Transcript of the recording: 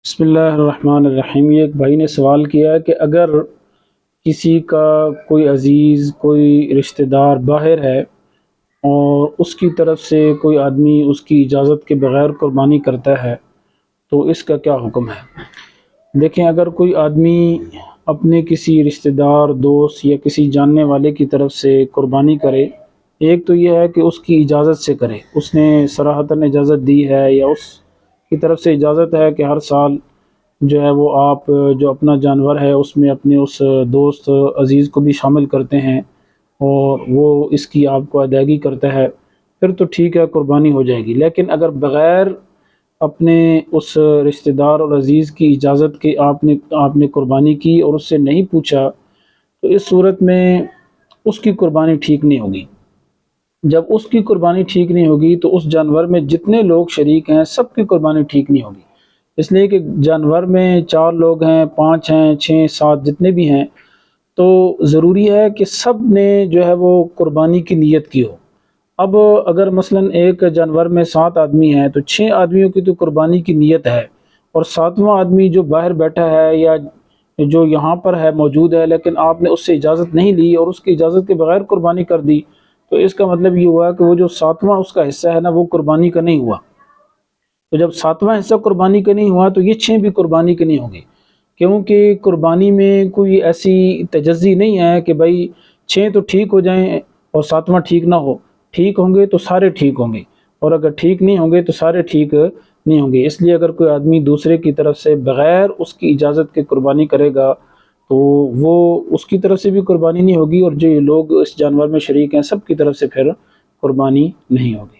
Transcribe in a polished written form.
بسم اللہ الرحمن الرحیم۔ یہ ایک بھائی نے سوال کیا ہے کہ اگر کسی کا کوئی عزیز کوئی رشتہ دار باہر ہے اور اس کی طرف سے کوئی آدمی اس کی اجازت کے بغیر قربانی کرتا ہے تو اس کا کیا حکم ہے؟ دیکھیں، اگر کوئی آدمی اپنے کسی رشتہ دار، دوست یا کسی جاننے والے کی طرف سے قربانی کرے، ایک تو یہ ہے کہ اس کی اجازت سے کرے، اس نے صراحتاً اجازت دی ہے یا اس کی طرف سے اجازت ہے کہ ہر سال جو ہے وہ آپ جو اپنا جانور ہے اس میں اپنے اس دوست عزیز کو بھی شامل کرتے ہیں اور وہ اس کی آپ کو ادائیگی کرتا ہے، پھر تو ٹھیک ہے، قربانی ہو جائے گی۔ لیکن اگر بغیر اپنے اس رشتہ دار اور عزیز کی اجازت کے آپ نے قربانی کی اور اس سے نہیں پوچھا، تو اس صورت میں اس کی قربانی ٹھیک نہیں ہوگی۔ جب اس کی قربانی ٹھیک نہیں ہوگی تو اس جانور میں جتنے لوگ شریک ہیں سب کی قربانی ٹھیک نہیں ہوگی، اس لیے کہ جانور میں 4 لوگ ہیں، 5 ہیں، 6 7 جتنے بھی ہیں، تو ضروری ہے کہ سب نے جو ہے وہ قربانی کی نیت کی ہو۔ اب اگر مثلا ایک جانور میں 7 آدمی ہیں تو 6 آدمیوں کی تو قربانی کی نیت ہے، اور 7واں آدمی جو باہر بیٹھا ہے یا جو یہاں پر ہے موجود ہے لیکن آپ نے اس سے اجازت نہیں لی اور اس کی اجازت کے بغیر قربانی کر دی، تو اس کا مطلب یہ ہوا کہ وہ جو 7واں اس کا حصہ ہے نا وہ قربانی کا نہیں ہوا۔ تو جب 7واں حصہ قربانی کا نہیں ہوا تو یہ 6 بھی قربانی کے نہیں ہوں گے، کیونکہ قربانی میں کوئی ایسی تجزی نہیں ہے کہ بھائی 6 تو ٹھیک ہو جائیں اور 7واں ٹھیک نہ ہو۔ ٹھیک ہوں گے تو سارے ٹھیک ہوں گے، اور اگر ٹھیک نہیں ہوں گے تو سارے ٹھیک نہیں ہوں گے۔ اس لیے اگر کوئی آدمی دوسرے کی طرف سے بغیر اس کی اجازت کے قربانی کرے گا تو وہ اس کی طرف سے بھی قربانی نہیں ہوگی، اور جو لوگ اس جانور میں شریک ہیں سب کی طرف سے پھر قربانی نہیں ہوگی۔